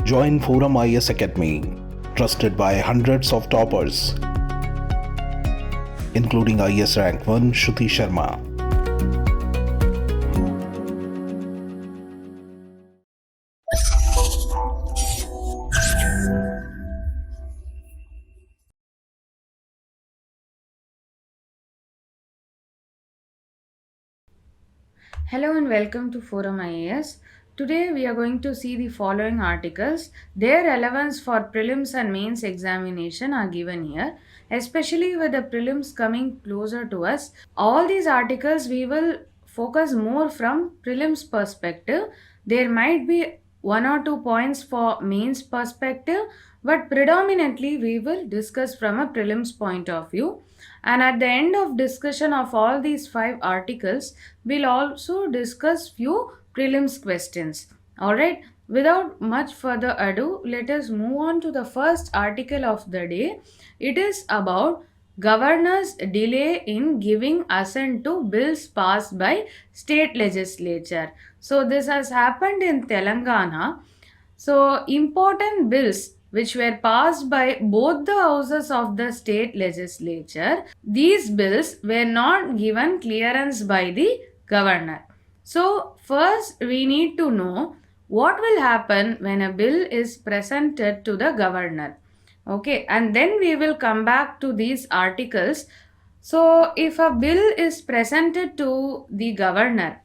Join ForumIAS Academy, trusted by hundreds of toppers, including IAS Rank 1 Shruti Sharma. Hello and welcome to ForumIAS. Today we are going to see the following articles. Their relevance for prelims and mains examination are given here, especially with the prelims coming closer to us. All these articles we will focus more from prelims perspective. There might be one or two points for mains perspective, but predominantly we will discuss from a prelims point of view. And at the end of discussion of all these 5 articles, we'll also discuss few prelims questions. Alright, without much further ado, let us move on to the first article of the day. It is about governor's delay in giving assent to bills passed by state legislature. So this has happened in Telangana. So important bills which were passed by both the houses of the state legislature, these bills were not given clearance by the governor. So first we need to know what will happen when a bill is presented to the governor. Okay, and then we will come back to these articles. So if a bill is presented to the governor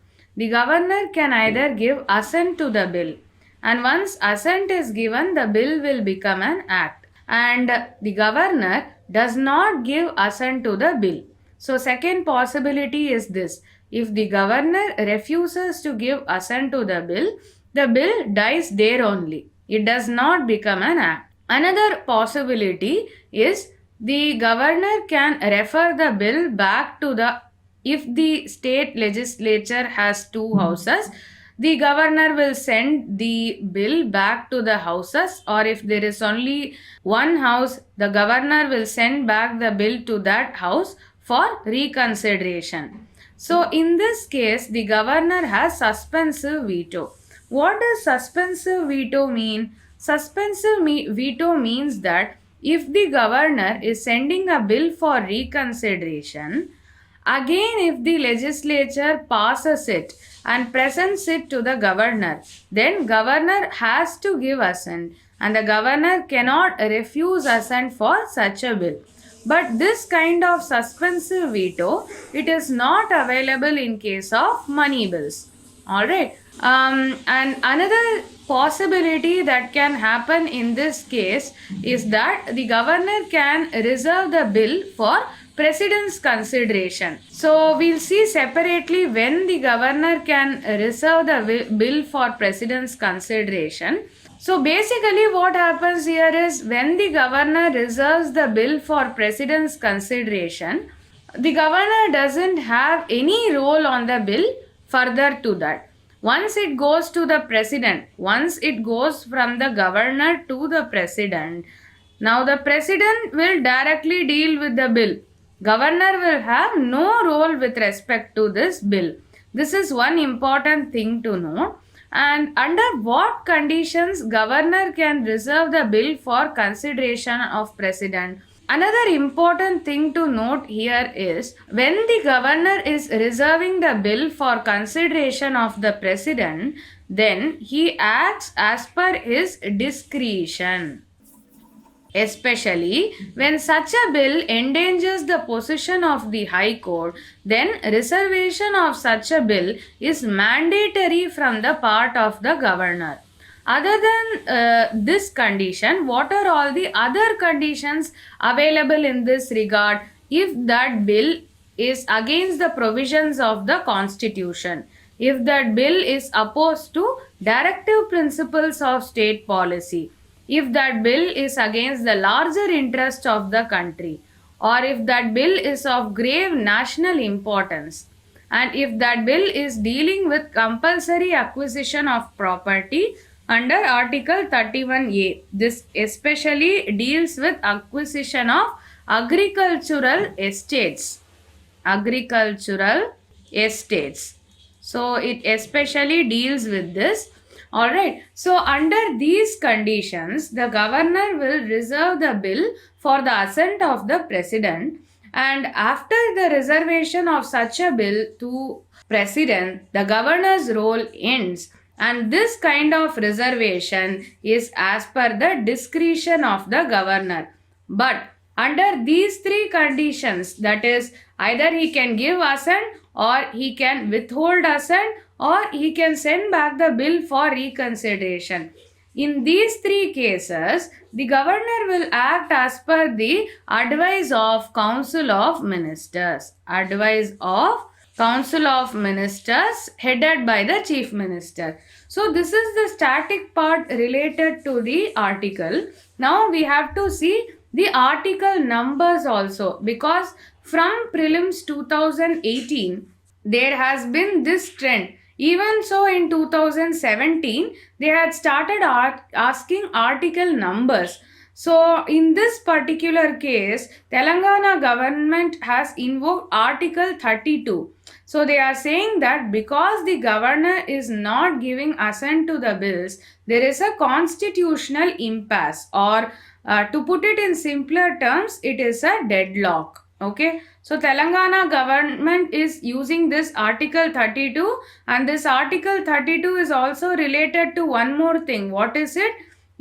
can either give assent to the bill, and once assent is given, the bill will become an act, and the governor does not give assent to the bill. So second possibility is this: if the governor refuses to give assent to the bill dies there only. It does not become an act. Another possibility is the governor can refer the bill back to the, if the state legislature has 2 houses, the governor will send the bill back to the houses, or if there is only one house, the governor will send back the bill to that house for reconsideration. So in this case, the governor has suspensive veto. What does suspensive veto mean? Suspensive veto means that if the governor is sending a bill for reconsideration, again if the legislature passes it and presents it to the governor, then governor has to give assent, and the governor cannot refuse assent for such a bill. But this kind of suspensive veto, it is not available in case of money bills. Alright, and another possibility that can happen in this case is that the governor can reserve the bill for President's consideration. So we'll see separately when the governor can reserve the bill for President's consideration. So basically what happens here is, when the governor reserves the bill for President's consideration, the governor doesn't have any role on the bill further to that. Once it goes to the president, once it goes from the governor to the president, now the president will directly deal with the bill. Governor will have no role with respect to this bill. This is one important thing to know. And under what conditions governor can reserve the bill for consideration of president? Another important thing to note here is, when the governor is reserving the bill for consideration of the president, then he acts as per his discretion. Especially when such a bill endangers the position of the High Court, then reservation of such a bill is mandatory from the part of the governor. Other than this condition, what are all the other conditions available in this regard? If that bill is against the provisions of the Constitution, if that bill is opposed to directive principles of state policy, if that bill is against the larger interest of the country, or if that bill is of grave national importance, and if that bill is dealing with compulsory acquisition of property under Article 31A. This especially deals with acquisition of agricultural estates. So it especially deals with this. Alright, so under these conditions, the governor will reserve the bill for the assent of the president, and after the reservation of such a bill to president, the governor's role ends, and this kind of reservation is as per the discretion of the governor. But under these three conditions, that is, either he can give assent or he can withhold assent or he can send back the bill for reconsideration. In these three cases, the governor will act as per the advice of Council of Ministers. Advice of Council of Ministers headed by the Chief Minister. So this is the static part related to the article. Now we have to see the article numbers also, because from prelims 2018 there has been this trend. Even so, in 2017 they had started asking article numbers. So in this particular case, Telangana government has invoked Article 32. So they are saying that because the governor is not giving assent to the bills, there is a constitutional impasse, or to put it in simpler terms, it is a deadlock. Okay, so Telangana government is using this Article 32, and this Article 32 is also related to one more thing. What is it?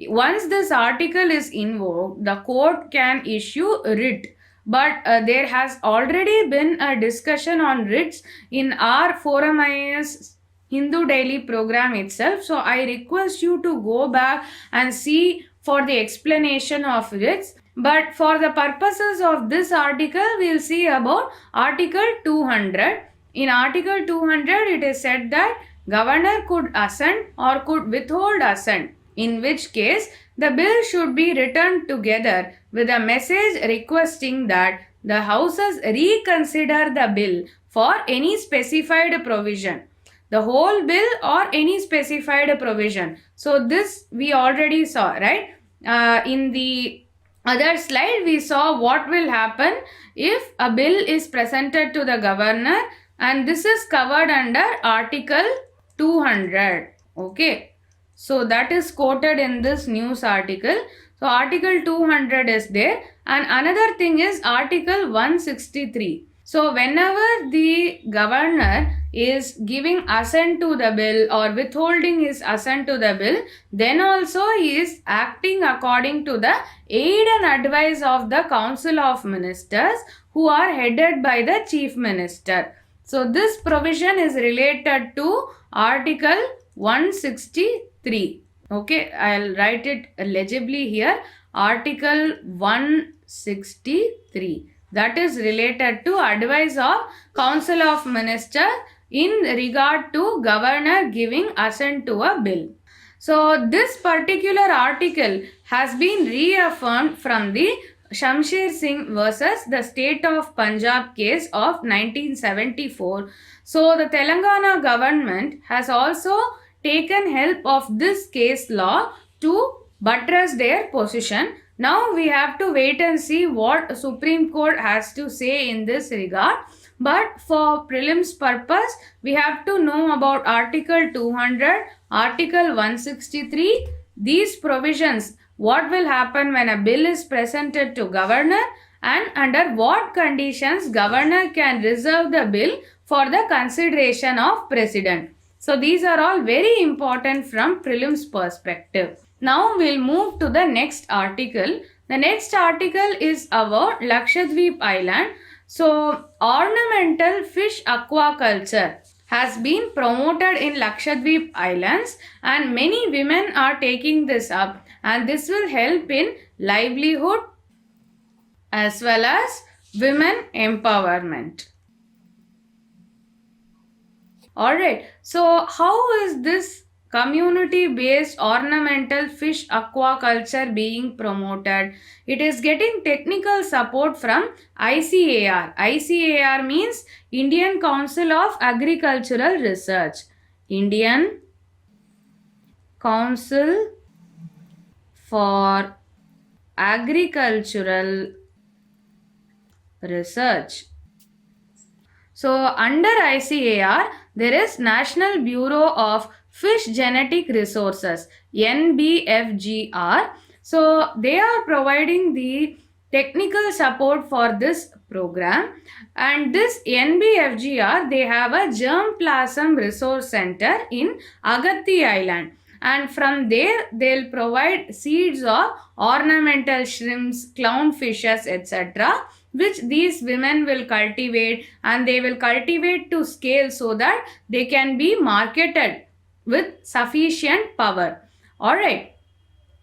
Once this article is invoked, the court can issue writ. But there has already been a discussion on writs in our ForumIAS Hindu Daily program itself. So I request you to go back and see for the explanation of writs. But for the purposes of this article, we will see about Article 200. In Article 200, it is said that governor could assent or could withhold assent, in which case the bill should be returned together with a message requesting that the houses reconsider the bill for any specified provision, the whole bill or any specified provision. So this we already saw, right? In the other slide we saw what will happen if a bill is presented to the governor, and this is covered under Article 200. Okay, so that is quoted in this news article. So Article 200 is there, and another thing is Article 163. So whenever the governor is giving assent to the bill or withholding his assent to the bill, then also he is acting according to the aid and advice of the Council of Ministers, who are headed by the Chief Minister. So this provision is related to Article 163. Okay, I'll write it legibly here. Article 163. That is related to advice of Council of Ministers in regard to governor giving assent to a bill. So this particular article has been reaffirmed from the Shamsher Singh versus the state of Punjab case of 1974. So the Telangana government has also taken help of this case law to buttress their position. Now we have to wait and see what Supreme Court has to say in this regard. But for prelims purpose, we have to know about Article 200, Article 163, these provisions, what will happen when a bill is presented to governor, and under what conditions governor can reserve the bill for the consideration of president. So these are all very important from prelims perspective. Now we'll move to the next article. The next article is about Lakshadweep Island. So ornamental fish aquaculture has been promoted in Lakshadweep Islands, and many women are taking this up, and this will help in livelihood as well as women empowerment. Alright, so how is this community-based ornamental fish aquaculture being promoted? It is getting technical support from ICAR. ICAR means Indian Council of Agricultural Research. Indian Council for Agricultural Research. So under ICAR, there is National Bureau of Fish Genetic Resources, NBFGR. So they are providing the technical support for this program, and this NBFGR, they have a germplasm resource center in Agatti Island, and from there they'll provide seeds of ornamental shrimps, clownfishes, etc., which these women will cultivate, and they will cultivate to scale so that they can be marketed with sufficient power. Alright.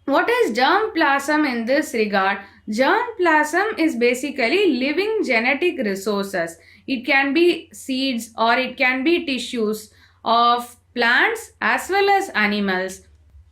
What is germplasm in this regard? Germplasm is basically living genetic resources. It can be seeds or it can be tissues of plants as well as animals,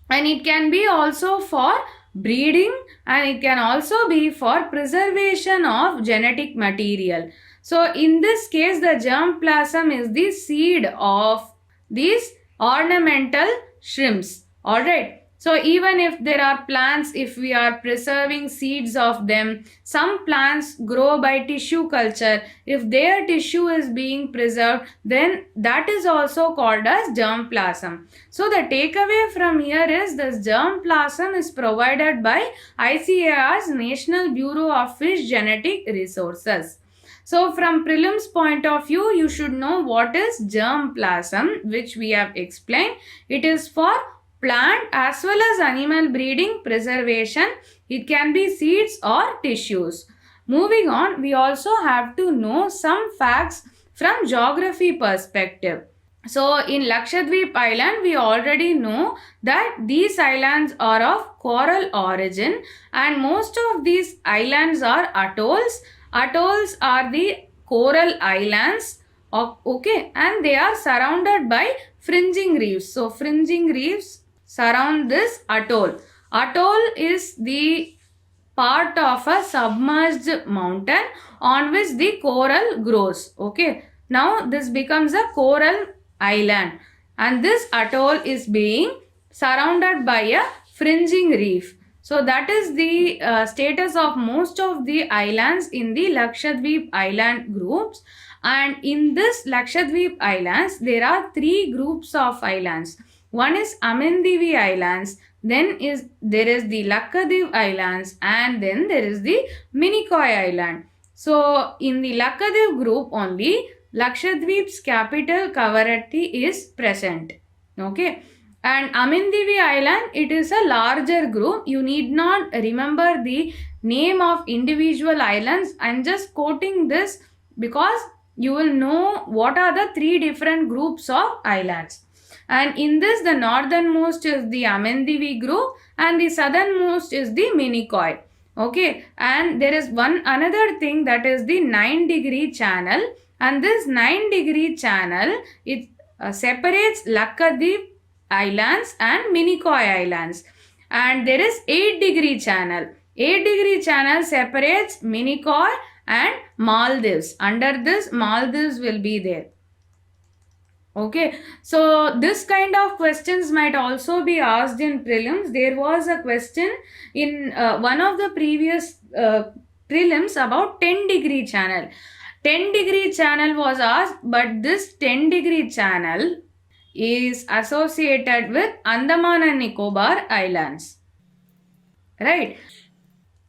and it can be also for breeding, and it can also be for preservation of genetic material. So in this case, the germplasm is the seed of these ornamental shrimps. Alright. So even if there are plants, if we are preserving seeds of them, some plants grow by tissue culture. If their tissue is being preserved, then that is also called as germplasm. So the takeaway from here is this germplasm is provided by ICAR's National Bureau of Fish Genetic Resources. So from prelims point of view, you should know what is germplasm, which we have explained. It is for plant as well as animal breeding, preservation. It can be seeds or tissues. Moving on, we also have to know some facts from geography perspective. So in Lakshadweep Island, we already know that these islands are of coral origin, and most of these islands are atolls. Atolls are the coral islands, okay, and they are surrounded by fringing reefs. So fringing reefs surround this atoll. Atoll is the part of a submerged mountain on which the coral grows. Okay. Now this becomes a coral island, and this atoll is being surrounded by a fringing reef. So that is the status of most of the islands in the Lakshadweep Island groups. And in this Lakshadweep Islands, there are three groups of islands. One is Amendivi Islands, then there is the Lakkadiv Islands, and then there is the Minicoy Island. So in the Lakkadiv group only, Lakshadweep's capital Kavaratti is present. Okay. And Amendivi Island, it is a larger group. You need not remember the name of individual islands. I am just quoting this because you will know what are the three different groups of islands. And in this, the northernmost is the Amendivi group and the southernmost is the Minicoy. Okay. And there is another thing, that is the 9-degree channel. And this 9-degree channel, it separates Lakkadweep Islands and Minicoy Islands. And there is 8-degree channel. 8-degree channel separates Minicoy and Maldives. Under this, Maldives will be there. Okay, so this kind of questions might also be asked in prelims. There was a question in one of the previous prelims about 10-degree channel. 10-degree channel was asked, but this 10-degree channel is associated with Andaman and Nicobar Islands. Right.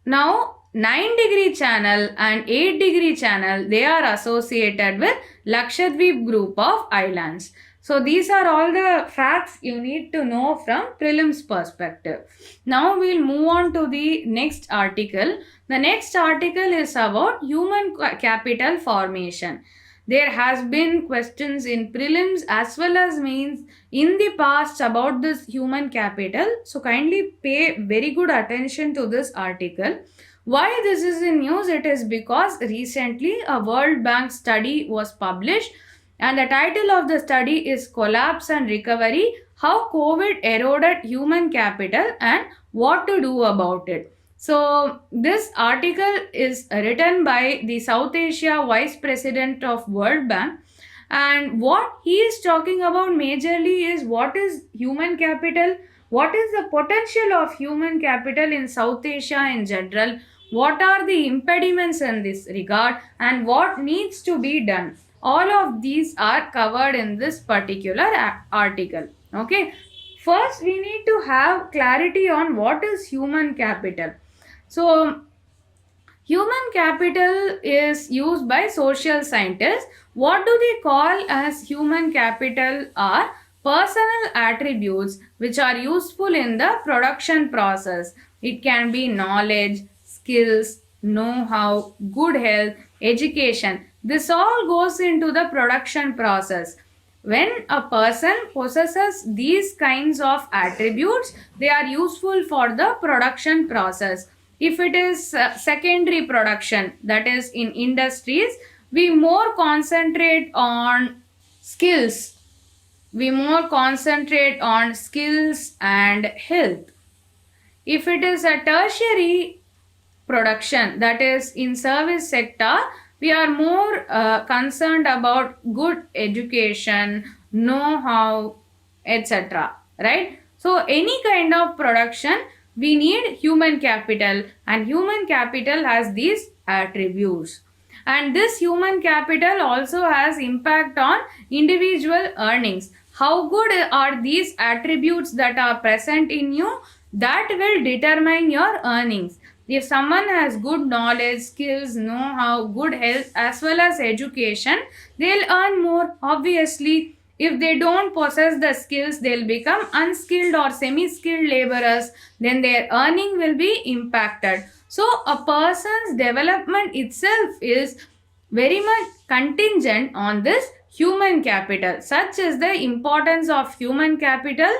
Now, 9-degree channel and 8-degree channel, they are associated with Lakshadweep group of islands. So these are all the facts you need to know from prelims perspective. Now we'll move on to the next article. The next article is about human capital formation. There has been questions in prelims as well as mains in the past about this human capital. So kindly pay very good attention to this article. Why this is in news? It is because recently a World Bank study was published, and the title of the study is Collapse and Recovery: How COVID Eroded Human Capital and What to Do About It. So this article is written by the South Asia Vice President of World Bank, and what he is talking about majorly is what is human capital, what is the potential of human capital in South Asia in general, what are the impediments in this regard, and what needs to be done. All of these are covered in this particular article. Okay, first we need to have clarity on what is human capital. So human capital is used by social scientists. What do they call as human capital are personal attributes which are useful in the production process. It can be knowledge, skills, know-how, good health, education. This all goes into the production process. When a person possesses these kinds of attributes, they are useful for the production process. If it is secondary production, that is in industries, we more concentrate on skills. We more concentrate on skills and health. If it is a tertiary production, that is in service sector, we are more concerned about good education, know-how, etc. Right? So any kind of production, we need human capital, and human capital has these attributes. And this human capital also has impact on individual earnings. How good are these attributes that are present in you, that will determine your earnings. If someone has good knowledge, skills, know-how, good health as well as education, they'll earn more. Obviously, if they don't possess the skills, they'll become unskilled or semi-skilled laborers, then their earning will be impacted. So a person's development itself is very much contingent on this human capital. Such is the importance of human capital,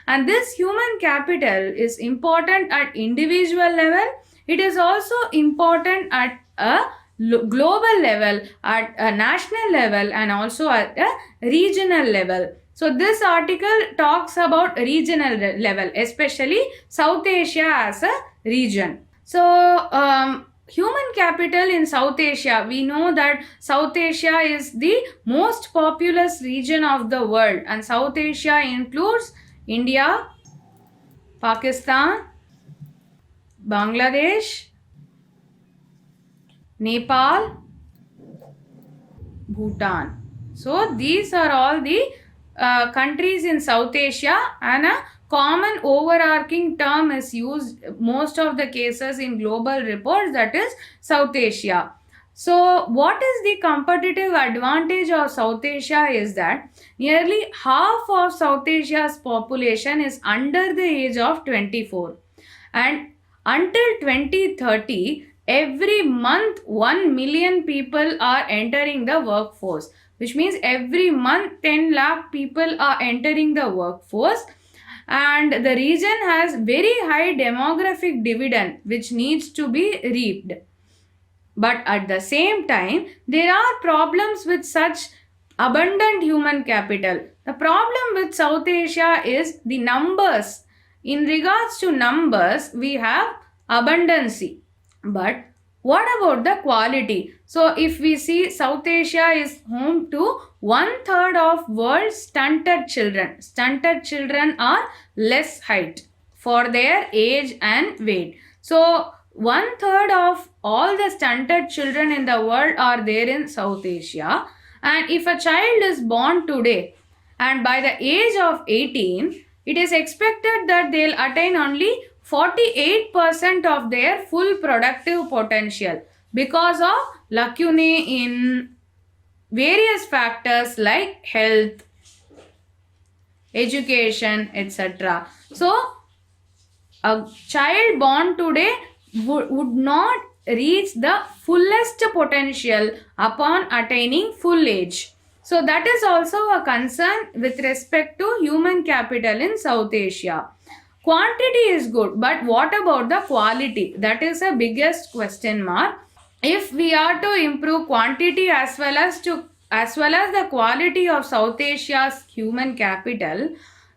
and this human capital is important at individual level. It is also important at a global level, at a national level, and also at a regional level. So this article talks about regional level, especially South Asia as a region. So human capital in South Asia, we know that South Asia is the most populous region of the world, and South Asia includes India, Pakistan, Bangladesh, Nepal, Bhutan. So these are all the countries in South Asia, and a common overarching term is used most of the cases in global reports, that is South Asia. So what is the competitive advantage of South Asia is that nearly half of South Asia's population is under the age of 24, and until 2030 every month 1 million people are entering the workforce, which means every month 10 lakh people are entering the workforce. And the region has very high demographic dividend which needs to be reaped. But at the same time, there are problems with such abundant human capital. The problem with South Asia is the numbers. In regards to numbers, we have abundancy. But what about the quality? So if we see, South Asia is home to 1/3 of world's stunted children. Stunted children are less height for their age and weight. So 1/3 of all the stunted children in the world are there in South Asia. And if a child is born today and by the age of 18, it is expected that they'll attain only 48% of their full productive potential because of lacunae in various factors like health, education, etc. So a child born today would not reach the fullest potential upon attaining full age. So that is also a concern with respect to human capital in South Asia. Quantity is good, but what about the quality? That is the biggest question mark. If we are to improve quantity as well as the quality of South Asia's human capital,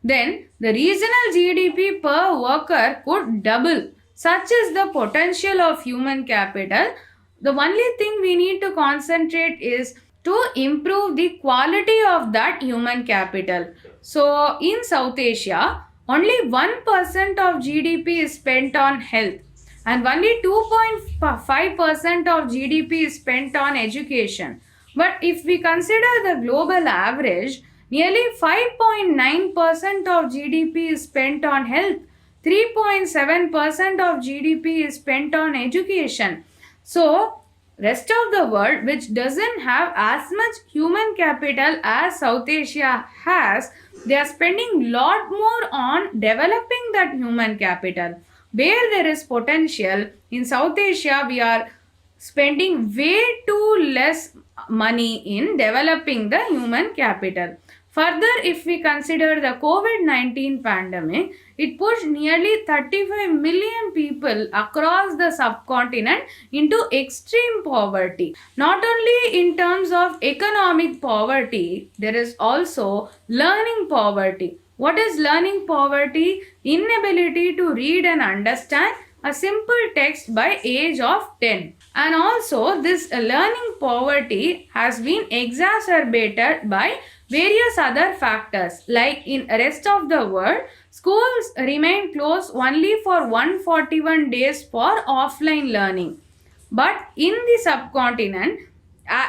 then the regional GDP per worker could double. Such is the potential of human capital. The only thing we need to concentrate is to improve the quality of that human capital. So in South Asia, only 1% of GDP is spent on health, and only 2.5% of GDP is spent on education. But if we consider the global average, Nearly 5.9% of GDP is spent on health. 3.7% of GDP is spent on education. So, rest of the world, which doesn't have as much human capital as South Asia has, they are spending lot more on developing that human capital. Where there is potential in South Asia, we are spending way too less money in developing the human capital. Further, if we consider the COVID-19 pandemic, it pushed nearly 35 million people across the subcontinent into extreme poverty. Not only in terms of economic poverty, there is also learning poverty. What is learning poverty? Inability to read and understand a simple text by age of 10. And also this learning poverty has been exacerbated by various other factors, like in rest of the world schools remain closed only for 141 days for offline learning, but in the subcontinent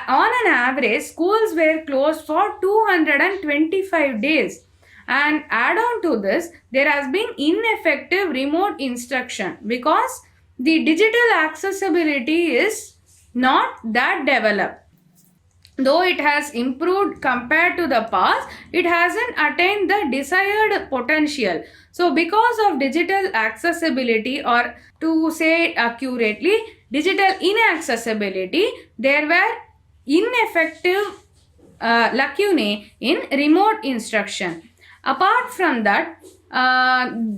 on an average schools were closed for 225 days. And add on to this, there has been ineffective remote instruction because the digital accessibility is not that developed. Though it has improved compared to the past, it hasn't attained the desired potential. So because of digital accessibility, or to say accurately, digital inaccessibility, there were ineffective lacunae in remote instruction. Apart from that,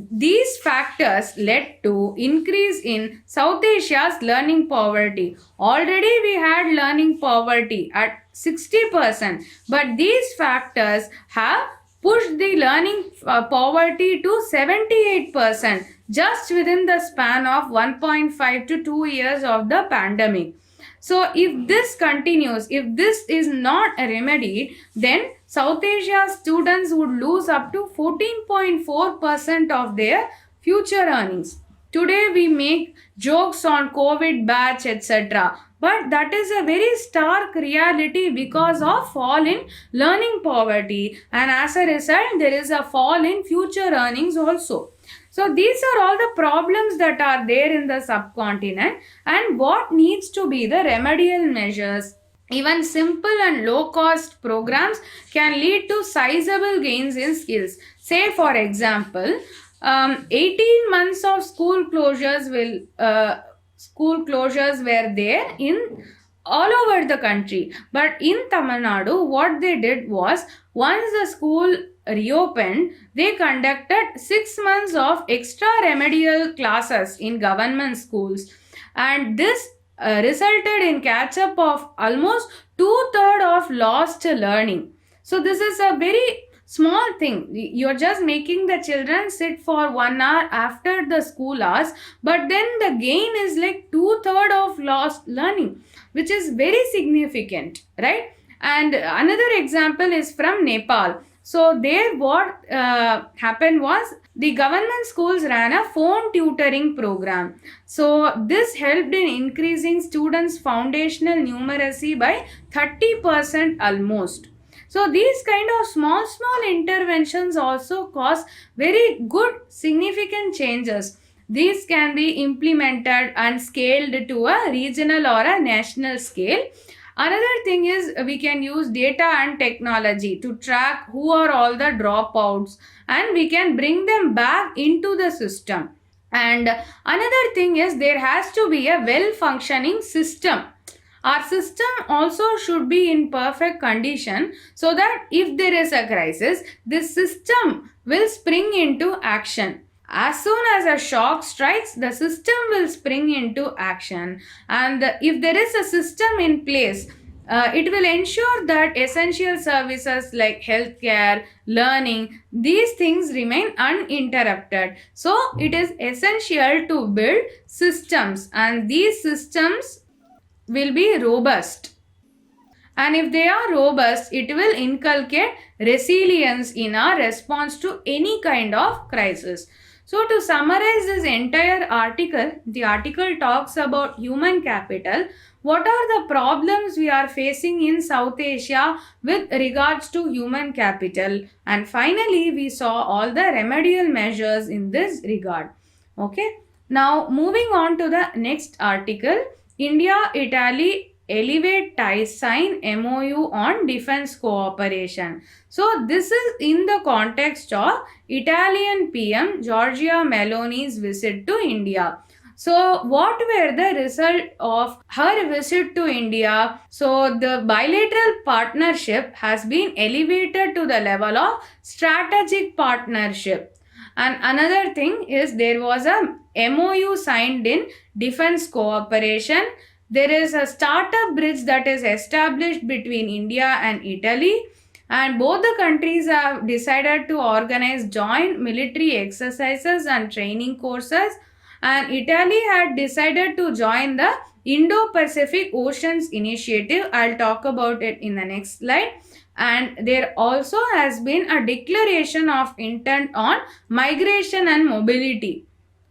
these factors led to increase in South Asia's learning poverty. Already we had learning poverty at 60%, but these factors have pushed the learning poverty to 78% just within the span of 1.5 to 2 years of the pandemic. So if this continues, if this is not remedied, then South Asia students would lose up to 14.4% of their future earnings. Today we make jokes on COVID batch, etc. But that is a very stark reality because of fall in learning poverty, and as a result there is a fall in future earnings also. So these are all the problems that are there in the subcontinent, and what needs to be the remedial measures. Even simple and low cost programs can lead to sizable gains in skills. Say for example, 18 months of school closures were there in all over the country, but in Tamil Nadu what they did was, once the school reopened, they conducted 6 months of extra remedial classes in government schools, and this resulted in catch up of almost 2/3 of lost learning. So this is a very small thing. You're just making the children sit for 1 hour after the school hours, but then the gain is like 2/3 of lost learning, which is very significant, right? And another example is from Nepal. So there what happened was, the government schools ran a phone tutoring program. So this helped in increasing students' foundational numeracy by 30% almost. So these kind of small interventions also cause very good significant changes. These can be implemented and scaled to a regional or a national scale. Another thing is, we can use data and technology to track who are all the dropouts, and we can bring them back into the system. And another thing is, there has to be a well functioning system. Our system also should be in perfect condition, so that if there is a crisis, this system will spring into action. As soon as a shock strikes, the system will spring into action. And if there is a system in place, it will ensure that essential services like healthcare, learning, these things remain uninterrupted. So it is essential to build systems, and these systems will be robust. And if they are robust, it will inculcate resilience in our response to any kind of crisis. So to summarize this entire article, the article talks about human capital, what are the problems we are facing in South Asia with regards to human capital, and finally we saw all the remedial measures in this regard. Okay, now moving on to the next article, India-Italy elevate ties sign MOU on defense cooperation. So this is in the context of Italian PM Giorgia Meloni's visit to India. So what were the result of her visit to India? So the bilateral partnership has been elevated to the level of strategic partnership. And another thing is there was a MOU signed in defense cooperation. There is a startup bridge that is established between India and Italy, and both the countries have decided to organize joint military exercises and training courses, and Italy had decided to join the Indo-Pacific Oceans Initiative. I'll talk about it in the next slide. And there also has been a declaration of intent on migration and mobility.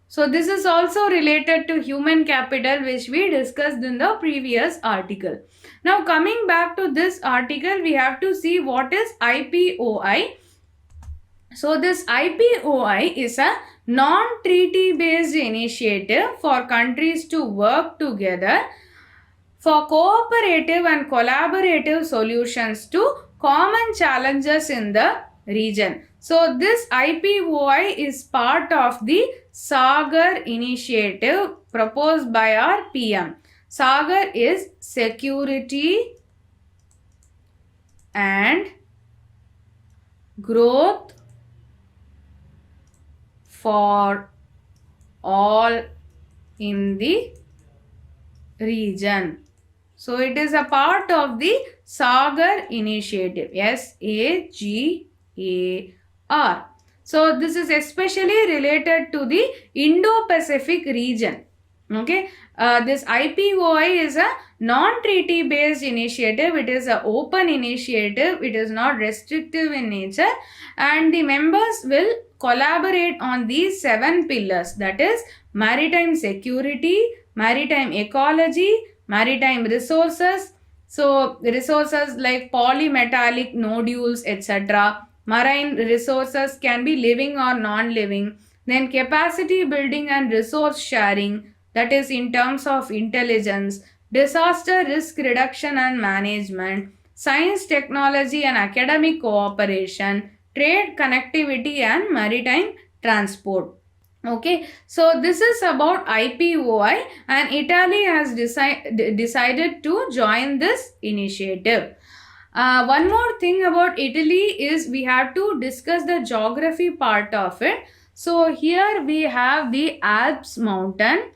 So this is also related to human capital, which we discussed in the previous article. Now coming back to this article, we have to see what is IPOI. So this IPOI is a non-treaty based initiative for countries to work together for cooperative and collaborative solutions to common challenges in the region. So this IPOI is part of the Sagar initiative proposed by our PM. Sagar is security and growth for all in the region. So it is a part of the Sagar initiative, SAGAR. So this is especially related to the Indo-Pacific region. Okay, this IPOI is a non-treaty based initiative. It is an open initiative. It is not restrictive in nature, and the members will collaborate on these 7 pillars, that is maritime security, maritime ecology, maritime resources. So resources like polymetallic nodules, etc. Marine resources can be living or non-living. Then capacity building and resource sharing, that is in terms of intelligence, disaster risk reduction and management, science, technology and academic cooperation, trade, connectivity and maritime transport. Okay, so this is about IPOI, and Italy has decided to join this initiative. One more thing about Italy is we have to discuss the geography part of it. So here we have the Alps mountain.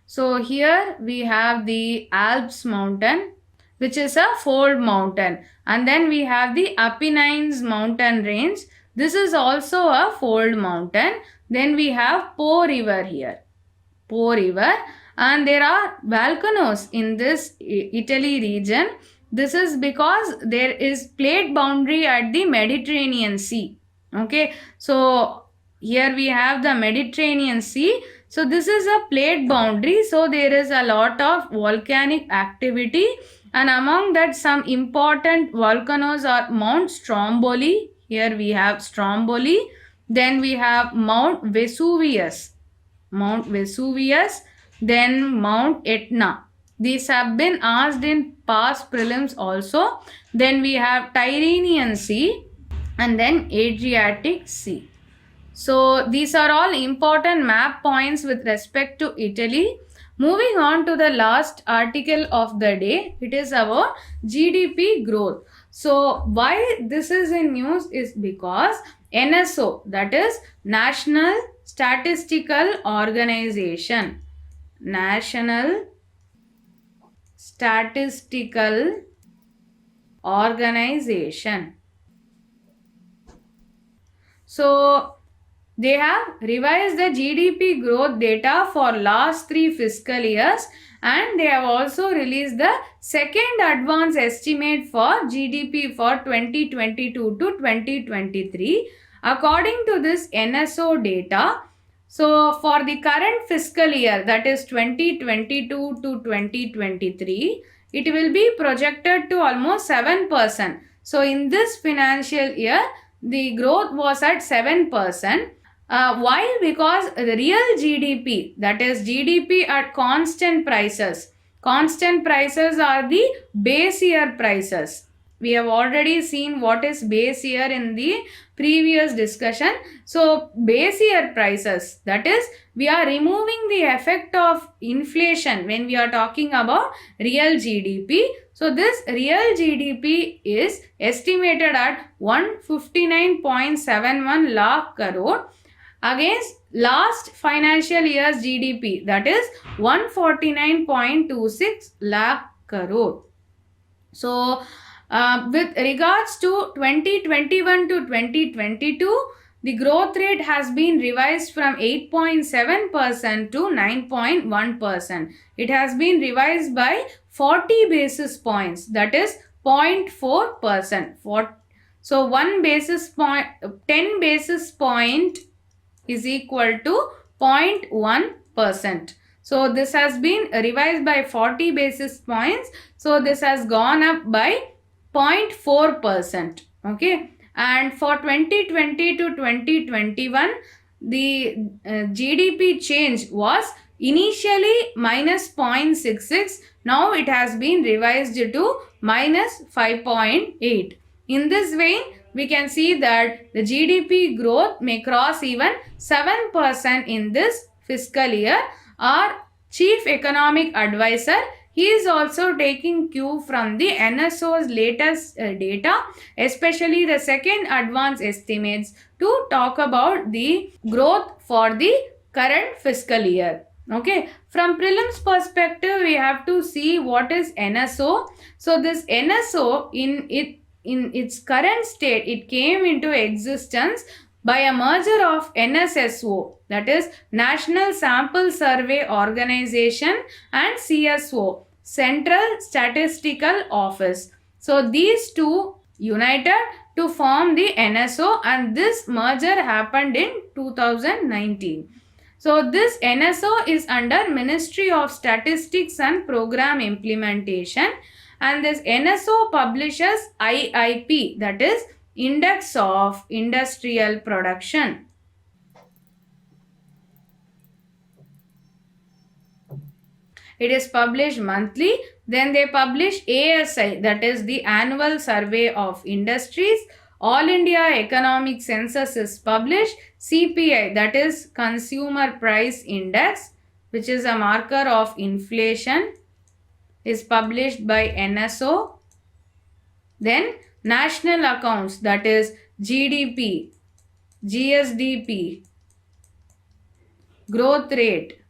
So here we have the Alps mountain, which is a fold mountain, and then we have the Apennines mountain range. This is also a fold mountain. Then we have Po river here, Po river, and there are volcanoes in this Italy region. This is because there is plate boundary at the Mediterranean Sea. Okay, so here we have the Mediterranean Sea. So this is a plate boundary. So there is a lot of volcanic activity, and among that some important volcanoes are Mount Stromboli. Here we have Stromboli. Then we have Mount Vesuvius. Then Mount Etna. These have been asked in past prelims also. Then we have Tyrrhenian Sea and then Adriatic Sea. So these are all important map points with respect to Italy. Moving on to the last article of the day, it is about GDP growth. So why this is in news is because NSO, that is National Statistical Organization, National Statistical Organization. So they have revised the GDP growth data for last 3 fiscal years, and they have also released the second advance estimate for GDP for 2022 to 2023. According to this NSO data, So for the current fiscal year, that is 2022 to 2023, it will be projected to almost 7%. So in this financial year, the growth was at 7%. Why? Because the real GDP, that is GDP at constant prices are the base year prices. We have already seen what is base year in the previous discussion. So base year prices, that is, we are removing the effect of inflation when we are talking about real GDP. So this real GDP is estimated at 159.71 lakh crore against last financial year's GDP, that is 149.26 lakh crore. So with regards to 2021 to 2022, the growth rate has been revised from 8.7% to 9.1%. It has been revised by 40 basis points, that is 0.4%. So 1 basis point, 10 basis point is equal to 0.1%. So this has been revised by 40 basis points. So this has gone up by 0.4%. Okay. And for 2020 to 2021, the GDP change was initially minus 0.66. Now it has been revised to minus 5.8. In this way, we can see that the GDP growth may cross even 7% in this fiscal year. Our Chief Economic Advisor, he is also taking cue from the NSO's latest data, especially the second advance estimates, to talk about the growth for the current fiscal year. Okay, from prelims perspective, we have to see what is NSO. So this NSO in its current state, it came into existence by a merger of NSSO, that is National Sample Survey Organization, and CSO, Central Statistical Office. So these two united to form the NSO, and this merger happened in 2019. So this NSO is under Ministry of Statistics and Program Implementation, and this NSO publishes IIP, that is Index of Industrial Production. It is published monthly. Then they publish ASI, that is the Annual Survey of Industries. All India Economic Census is published. CPI, that is Consumer Price Index, which is a marker of inflation, is published by NSO. Then National Accounts, that is GDP, GSDP, Growth Rate,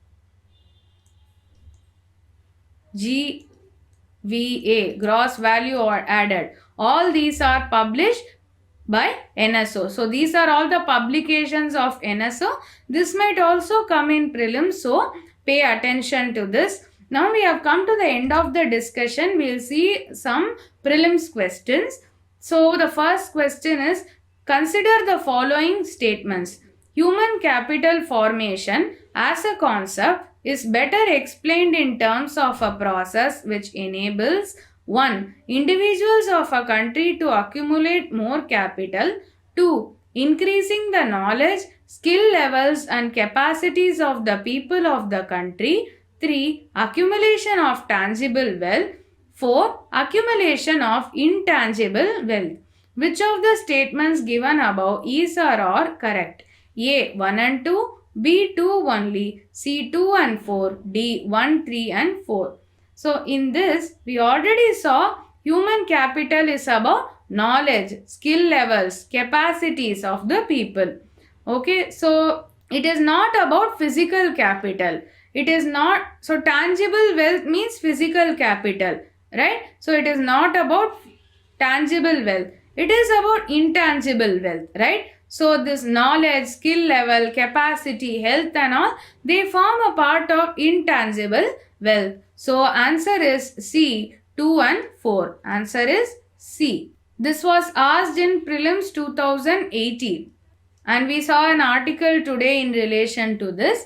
GVA, Gross Value Added. All these are published by NSO. So these are all the publications of NSO. This might also come in prelims, so pay attention to this. Now we have come to the end of the discussion. We will see some prelims questions. So the first question is, consider the following statements. Human capital formation as a concept is better explained in terms of a process which enables 1. Individuals of a country to accumulate more capital. 2. Increasing the knowledge, skill levels and capacities of the people of the country. 3. Accumulation of tangible wealth. 4. Accumulation of intangible wealth. Which of the statements given above is or are correct? A. 1 and 2. B. 2 only. C. 2 and 4. D. 1, 3 and 4. So in this, we already saw human capital is about knowledge, skill levels, capacities of the people. Okay, so it is not about physical capital. It is not, so tangible wealth means physical capital, right? So it is not about tangible wealth. It is about intangible wealth, right? So this knowledge, skill level, capacity, health and all, they form a part of intangible wealth. So answer is C, 2 and 4. Answer is C. This was asked in prelims 2018. And we saw an article today in relation to this.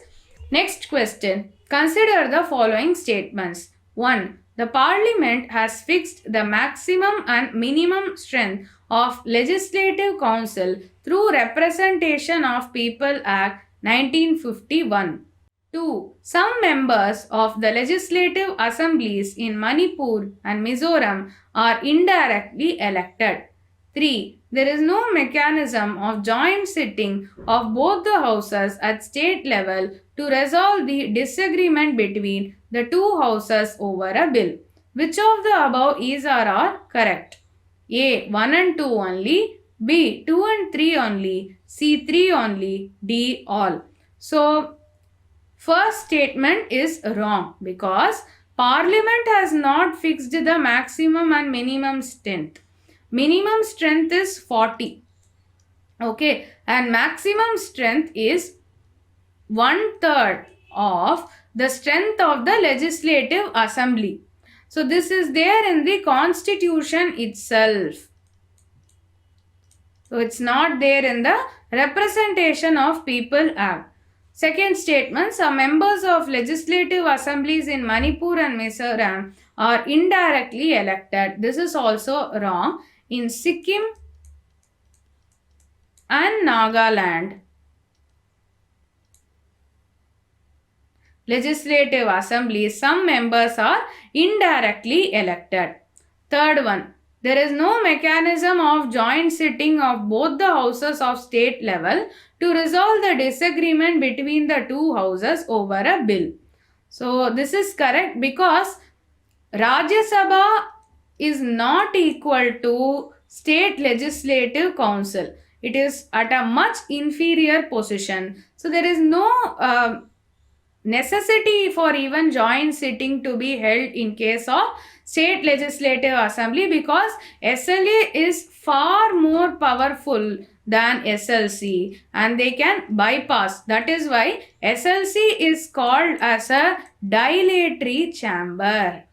Next question. Consider the following statements. 1. The Parliament has fixed the maximum and minimum strength of Legislative Council through Representation of People Act 1951. 2. Some members of the legislative assemblies in Manipur and Mizoram are indirectly elected. 3. There is no mechanism of joint sitting of both the houses at state level to resolve the disagreement between the two houses over a bill. Which of the above is or are correct? A. 1 and 2 only. B. 2 and 3 only. C. 3 only. D. All. So, first statement is wrong because Parliament has not fixed the maximum and minimum strength. Minimum strength is 40. Okay, and maximum strength is 1/3 of the strength of the Legislative Assembly. So this is there in the Constitution itself. So it's not there in the Representation of People Act. Second statement, some members of legislative assemblies in Manipur and Mizoram are indirectly elected. This is also wrong. In Sikkim and Nagaland, legislative assemblies, some members are indirectly elected. Third one, there is no mechanism of joint sitting of both the houses of state level to resolve the disagreement between the two houses over a bill. So this is correct because Rajya Sabha is not equal to state legislative council. It is at a much inferior position. So there is no necessity for even joint sitting to be held in case of state legislative assembly because SLA is far more powerful than SLC and they can bypass. That is why SLC is called as a dilatory chamber.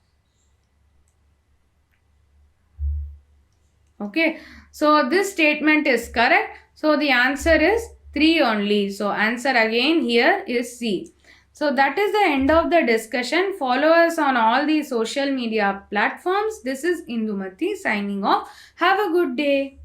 Okay, so this statement is correct. So the answer is 3 only. So answer again here is C. So that is the end of the discussion. Follow us on all the social media platforms. This is Indumati signing off. Have a good day.